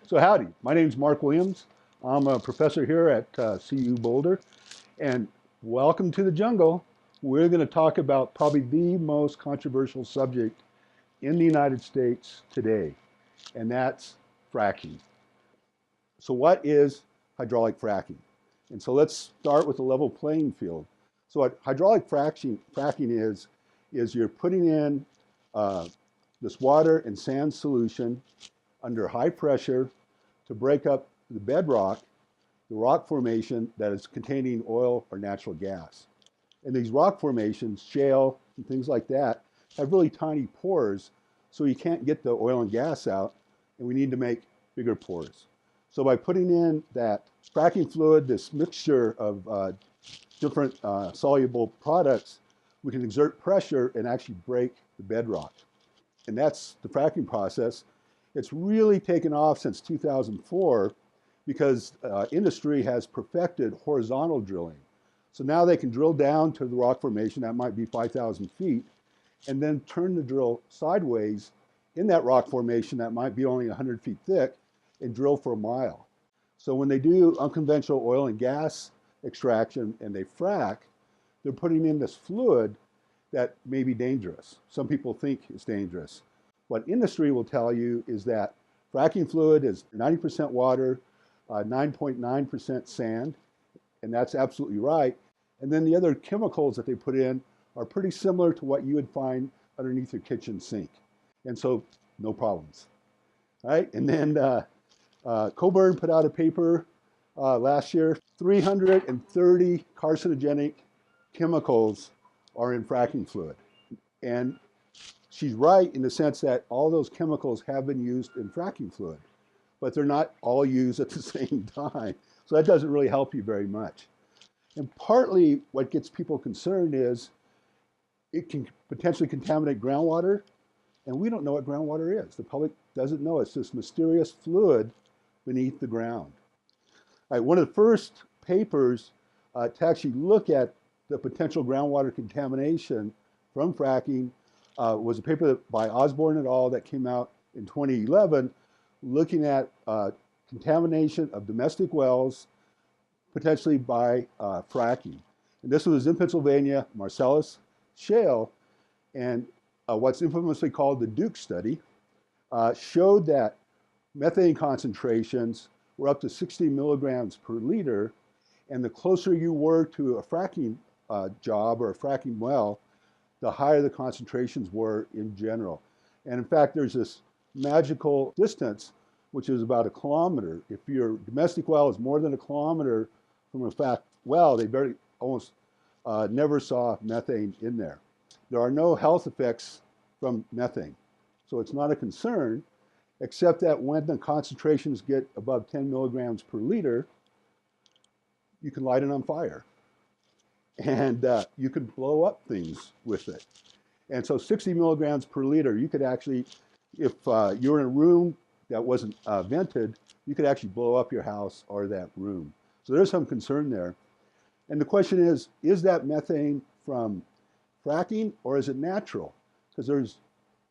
So howdy, my name is Mark Williams. I'm a professor here at CU Boulder, and welcome to the jungle. We're going to talk about probably the most controversial subject in the United States today, and that's fracking. So what is hydraulic fracking? And so let's start with a level playing field. So what hydraulic fracking is you're putting in this water and sand solution under high pressure to break up the bedrock, the rock formation that is containing oil or natural gas. And these rock formations, shale and things like that, have really tiny pores, so you can't get the oil and gas out, and we need to make bigger pores. So by putting in that fracking fluid, this mixture of different soluble products, we can exert pressure and actually break the bedrock. And that's the fracking process. It's really taken off since 2004 because industry has perfected horizontal drilling. So now they can drill down to the rock formation, that might be 5,000 feet, and then turn the drill sideways in that rock formation that might be only 100 feet thick and drill for a mile. So when they do unconventional oil and gas extraction and they frack, they're putting in this fluid that may be dangerous. Some people think it's dangerous. What industry will tell you is that fracking fluid is 90% water, 9.9% sand, and that's absolutely right. And then the other chemicals that they put in are pretty similar to what you would find underneath your kitchen sink. And so no problems, right? And then Coburn put out a paper last year, 330 carcinogenic chemicals are in fracking fluid. And she's right in the sense that all those chemicals have been used in fracking fluid, but they're not all used at the same time. So that doesn't really help you very much. And partly what gets people concerned is it can potentially contaminate groundwater, and we don't know what groundwater is. The public doesn't know. It's this mysterious fluid beneath the ground. All right, one of the first papers to actually look at the potential groundwater contamination from fracking was a paper by Osborne et al. That came out in 2011 looking at contamination of domestic wells potentially by fracking. And this was in Pennsylvania, Marcellus Shale, and what's infamously called the Duke study showed that methane concentrations were up to 60 milligrams per liter, and the closer you were to a fracking job or a fracking well, the higher the concentrations were in general. And in fact, there's this magical distance, which is about 1 kilometer. If your domestic well is more than 1 kilometer from a fracked well, they almost never saw methane in there. There are no health effects from methane, so it's not a concern, except that when the concentrations get above 10 milligrams per liter, you can light it on fire. And you can blow up things with it. And so 60 milligrams per liter, you could actually, if you're in a room that wasn't vented, you could actually blow up your house or that room. So there's some concern there. And the question is that methane from fracking or is it natural? Because there's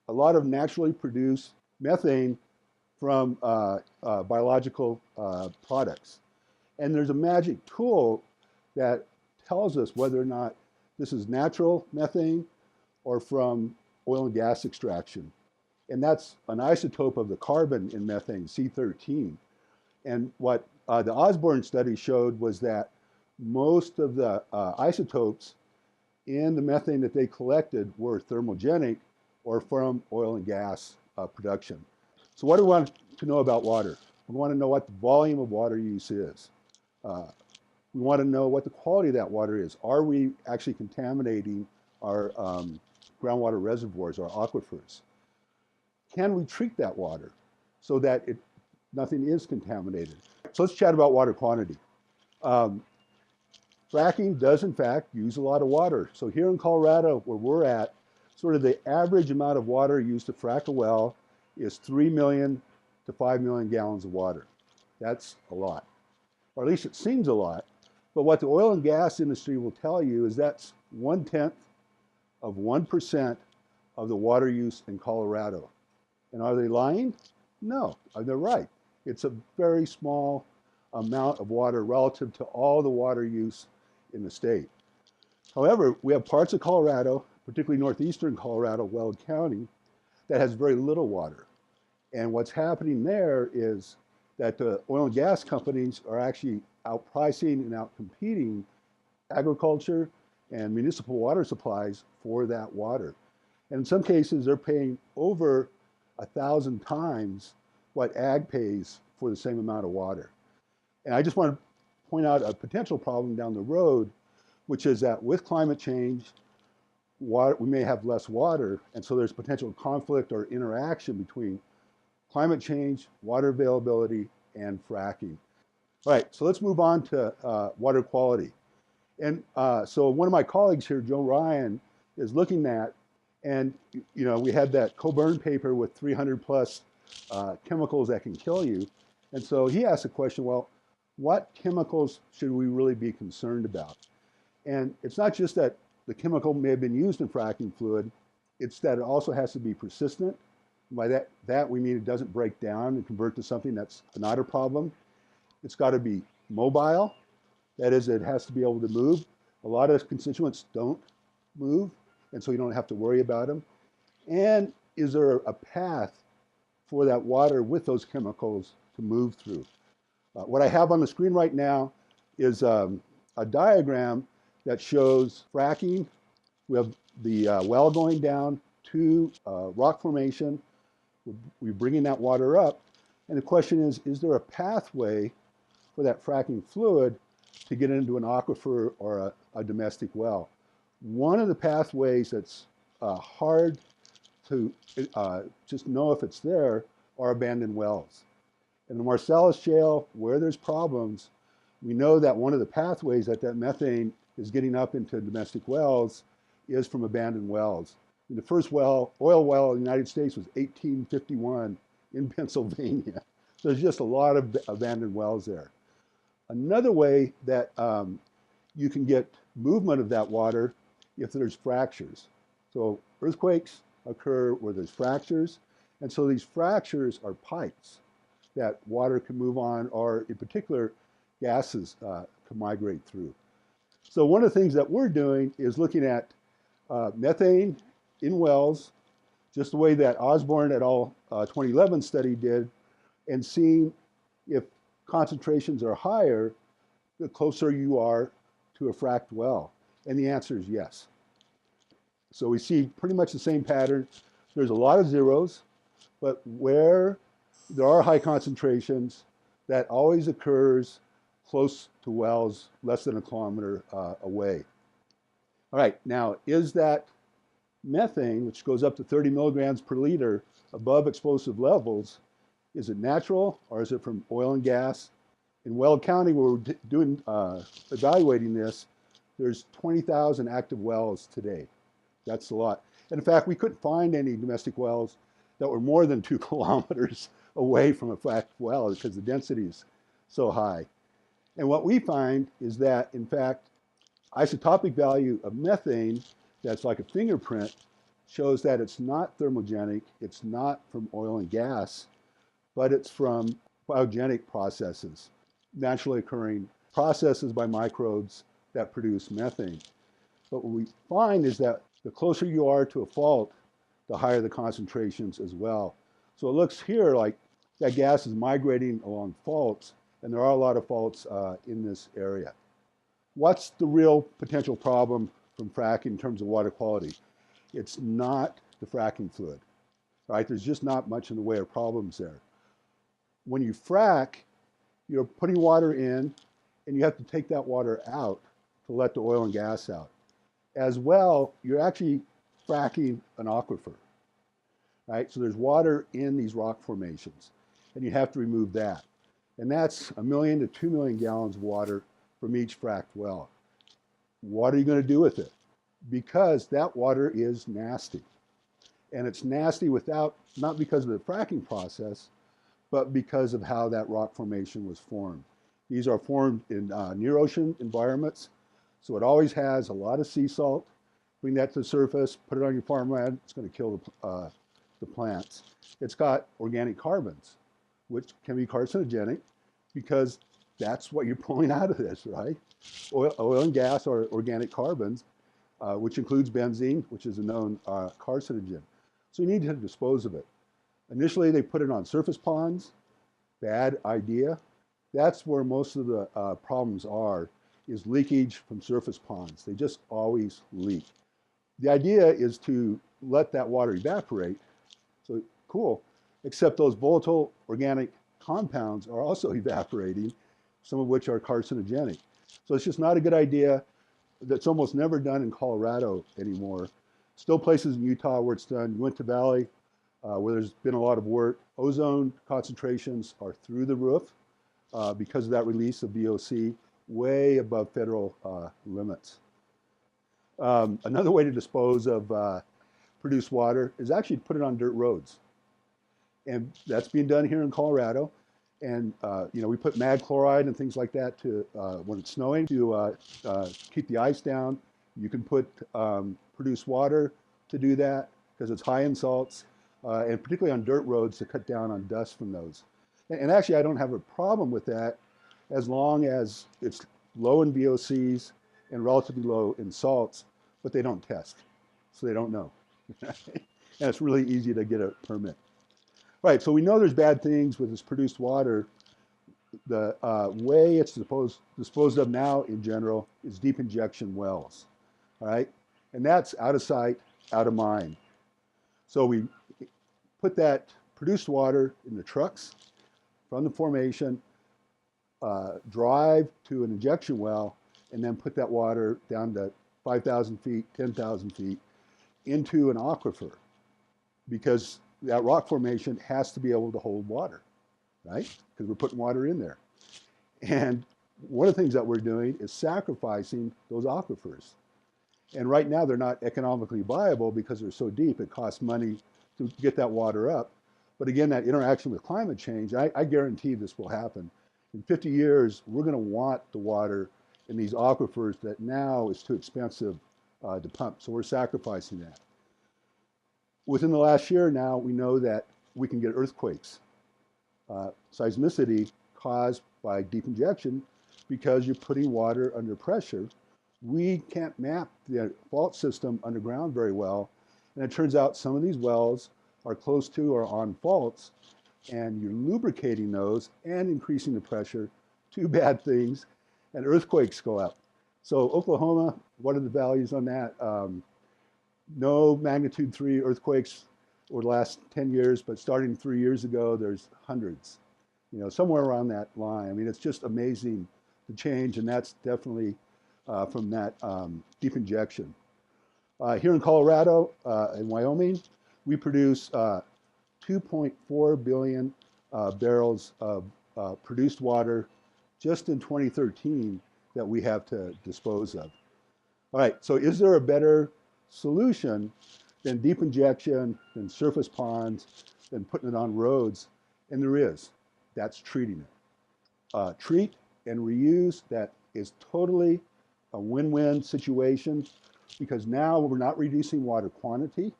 a lot of naturally produced methane from biological products. And there's a magic tool that tells us whether or not this is natural methane or from oil and gas extraction. And that's an isotope of the carbon in methane, C13. And what the Osborne study showed was that most of the isotopes in the methane that they collected were thermogenic or from oil and gas production. So what do we want to know about water? We want to know what the volume of water use is. We want to know what the quality of that water is. Are we actually contaminating our groundwater reservoirs, our aquifers? Can we treat that water so that nothing is contaminated? So let's chat about water quantity. Fracking does in fact use a lot of water. So here in Colorado, where we're at, sort of the average amount of water used to frack a well is 3 million to 5 million gallons of water. That's a lot. or at least it seems a lot. But what the oil and gas industry will tell you is that's 1/10 of 1% of the water use in Colorado. And are they lying? No, they're right. It's a very small amount of water relative to all the water use in the state. However, we have parts of Colorado, particularly northeastern Colorado, Weld County, that has very little water. And what's happening there is that the oil and gas companies are actually outpricing and outcompeting agriculture and municipal water supplies for that water. And in some cases, they're paying over 1,000 times what ag pays for the same amount of water. And I just want to point out a potential problem down the road, which is that with climate change, we may have less water, and so there's potential conflict or interaction between climate change, water availability, and fracking. All right, so let's move on to water quality. And so one of my colleagues here, Joe Ryan, is looking at, and we had that Coburn paper with 300 plus chemicals that can kill you. And so he asked the question, well, what chemicals should we really be concerned about? And it's not just that the chemical may have been used in fracking fluid, it's that it also has to be persistent. By that we mean it doesn't break down and convert to something that's not a problem. It's got to be mobile. That is, it has to be able to move. A lot of constituents don't move, and so you don't have to worry about them. And is there a path for that water with those chemicals to move through? What I have on the screen right now is a diagram that shows fracking. We have the well going down to rock formation. We're bringing that water up. And the question is there a pathway for that fracking fluid to get into an aquifer or a domestic well? One of the pathways that's hard to just know if it's there are abandoned wells. In the Marcellus Shale, where there's problems, we know that one of the pathways that methane is getting up into domestic wells is from abandoned wells. And the first oil well in the United States was 1851 in Pennsylvania. So there's just a lot of abandoned wells there. Another way that you can get movement of that water if there's fractures. So earthquakes occur where there's fractures. And so these fractures are pipes that water can move on, or in particular, gases can migrate through. So one of the things that we're doing is looking at methane in wells, just the way that Osborne et al. 2011 study did, and seeing if concentrations are higher, the closer you are to a fracked well. And the answer is yes. So we see pretty much the same pattern. There's a lot of zeros, but where there are high concentrations, that always occurs close to wells less than a kilometer away. All right, now is that methane, which goes up to 30 milligrams per liter above explosive levels, is it natural or is it from oil and gas? In Weld County, where we're doing evaluating this, there's 20,000 active wells today. That's a lot. And in fact, we couldn't find any domestic wells that were more than 2 kilometers away from a fracked well because the density is so high. And what we find is that, in fact, isotopic value of methane, that's like a fingerprint, shows that it's not thermogenic, it's not from oil and gas, but it's from biogenic processes, naturally occurring processes by microbes that produce methane. But what we find is that the closer you are to a fault, the higher the concentrations as well. So it looks here like that gas is migrating along faults, and there are a lot of faults in this area. What's the real potential problem from fracking in terms of water quality? It's not the fracking fluid, right? There's just not much in the way of problems there. When you frack, you're putting water in, and you have to take that water out to let the oil and gas out. As well, you're actually fracking an aquifer, right? So there's water in these rock formations, and you have to remove that. And that's 1 million to 2 million gallons of water from each fracked well. What are you going to do with it? Because that water is nasty. And it's nasty not because of the fracking process, but because of how that rock formation was formed. These are formed in near ocean environments. So it always has a lot of sea salt. Bring that to the surface, put it on your farmland, it's going to kill the plants. It's got organic carbons, which can be carcinogenic because that's what you're pulling out of this, right? Oil and gas are organic carbons, which includes benzene, which is a known carcinogen. So you need to dispose of it. Initially, they put it on surface ponds. Bad idea. That's where most of the problems are, is leakage from surface ponds. They just always leak. The idea is to let that water evaporate. So cool, except those volatile organic compounds are also evaporating, some of which are carcinogenic. So it's just not a good idea. That's almost never done in Colorado anymore. Still places in Utah where it's done. Uinta Valley, where there's been a lot of work. Ozone concentrations are through the roof because of that release of VOC, way above federal limits. Another way to dispose of produced water is actually to put it on dirt roads. And that's being done here in Colorado. And we put mag chloride and things like that to when it's snowing to keep the ice down. You can put produced water to do that because it's high in salts, and particularly on dirt roads to cut down on dust from those. And actually, I don't have a problem with that as long as it's low in VOCs and relatively low in salts, but they don't test, so they don't know. And it's really easy to get a permit. Right, so we know there's bad things with this produced water. The way it's disposed of now in general is deep injection wells, all right? And that's out of sight, out of mind. So we put that produced water in the trucks from the formation, drive to an injection well, and then put that water down to 5,000 feet, 10,000 feet into an aquifer, because that rock formation has to be able to hold water, right? Because we're putting water in there. And one of the things that we're doing is sacrificing those aquifers. And right now they're not economically viable because they're so deep, it costs money to get that water up. But again, that interaction with climate change, I guarantee this will happen. In 50 years, we're going to want the water in these aquifers that now is too expensive to pump. So we're sacrificing that. Within the last year now, we know that we can get earthquakes. Seismicity caused by deep injection because you're putting water under pressure. We can't map the fault system underground very well. And it turns out some of these wells are close to or on faults, and you're lubricating those and increasing the pressure. Two bad things, and earthquakes go up. So Oklahoma, what are the values on that? No magnitude 3 earthquakes over the last 10 years, but starting 3 years ago, there's hundreds, somewhere around that line. I mean, it's just amazing the change, and that's definitely from that deep injection. Here in Colorado and Wyoming, we produce 2.4 billion barrels of produced water just in 2013 that we have to dispose of. All right, so is there a better solution than deep injection, than surface ponds, than putting it on roads? And there is. That's treating it. Treat and reuse, that is totally a win-win situation, because now we're not reducing water quantity.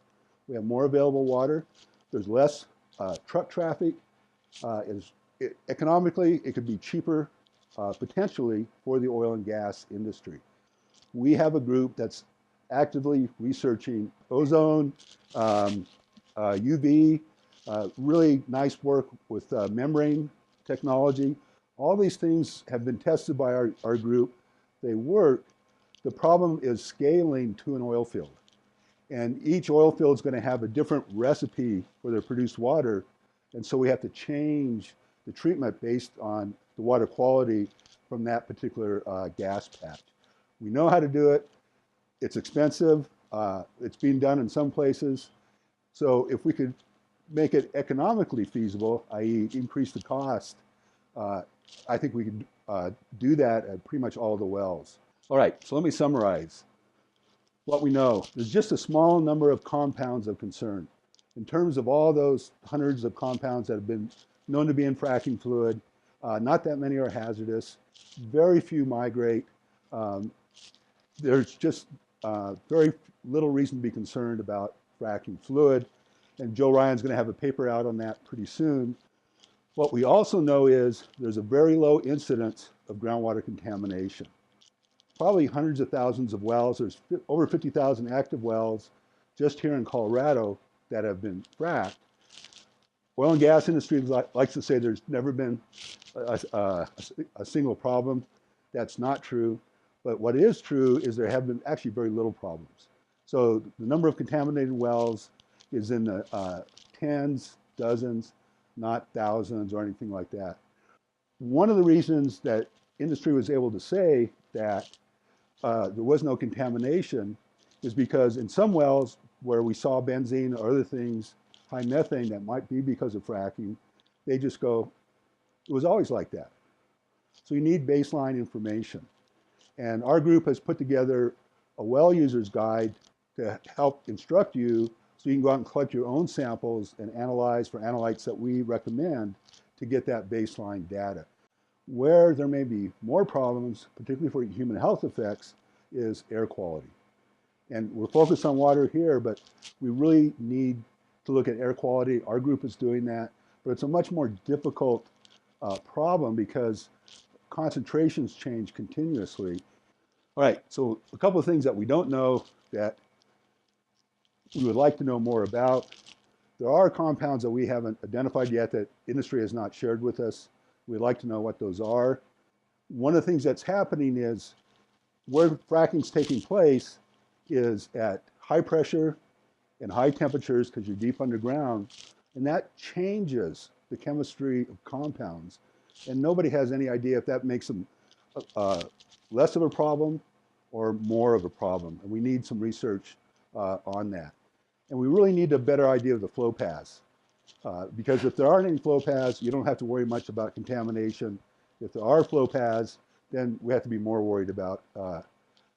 We have more available water. There's less truck traffic. Economically, it could be cheaper potentially for the oil and gas industry. We have a group that's actively researching ozone, UV, really nice work with membrane technology. All these things have been tested by our group. They work. The problem is scaling to an oil field. And each oil field is going to have a different recipe for their produced water. And so we have to change the treatment based on the water quality from that particular gas patch. We know how to do it. It's expensive. It's being done in some places. So if we could make it economically feasible, i.e. increase the cost, I think we could do that at pretty much all the wells. All right, so let me summarize what we know. There's just a small number of compounds of concern. In terms of all those hundreds of compounds that have been known to be in fracking fluid, Not that many are hazardous. Very few migrate. Um, there's just very little reason to be concerned about fracking fluid. And Joe Ryan's going to have a paper out on that pretty soon. What we also know is there's a very low incidence of groundwater contamination. Probably hundreds of thousands of wells. There's over 50,000 active wells just here in Colorado that have been fracked. Oil and gas industry likes to say there's never been a single problem. That's not true. But what is true is there have been actually very little problems. So the number of contaminated wells is in the tens, dozens, not thousands or anything like that. One of the reasons that industry was able to say that there was no contamination is because in some wells where we saw benzene or other things, high methane that might be because of fracking, they just go, it was always like that. So you need baseline information. And our group has put together a well user's guide to help instruct you so you can go out and collect your own samples and analyze for analytes that we recommend to get that baseline data. Where there may be more problems, particularly for human health effects, is air quality. And we're focused on water here, but we really need to look at air quality. Our group is doing that, but it's a much more difficult problem because concentrations change continuously. All right, so a couple of things that we don't know that we would like to know more about. There are compounds that we haven't identified yet that industry has not shared with us. We'd like to know what those are. One of the things that's happening is where fracking is taking place is at high pressure and high temperatures because you're deep underground, and that changes the chemistry of compounds. And nobody has any idea if that makes them less of a problem or more of a problem. And we need some research on that. And we really need a better idea of the flow paths. Because if there aren't any flow paths, you don't have to worry much about contamination. If there are flow paths, then we have to be more worried about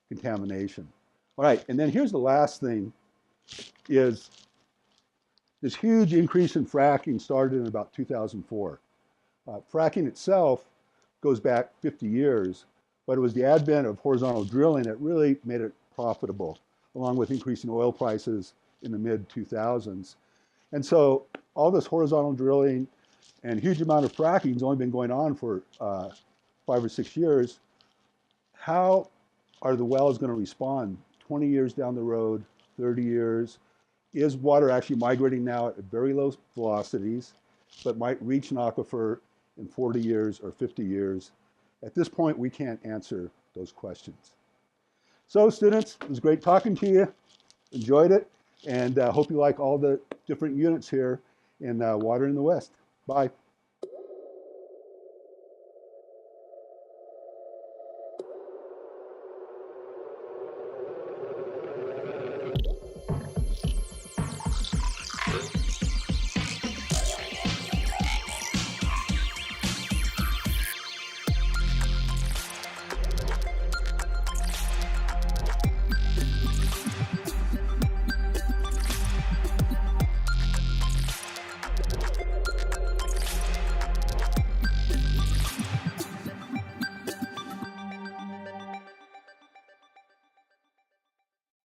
contamination. All right, and then here's the last thing, is this huge increase in fracking started in about 2004. Fracking itself goes back 50 years, but it was the advent of horizontal drilling that really made it profitable, along with increasing oil prices in the mid-2000s. And so all this horizontal drilling and huge amount of fracking has only been going on for 5 or 6 years. How are the wells going to respond 20 years down the road, 30 years? Is water actually migrating now at very low velocities, but might reach an aquifer in 40 years or 50 years? At this point, we can't answer those questions. So students, it was great talking to you. Enjoyed it. And hope you like all the different units here in Water in the West. Bye.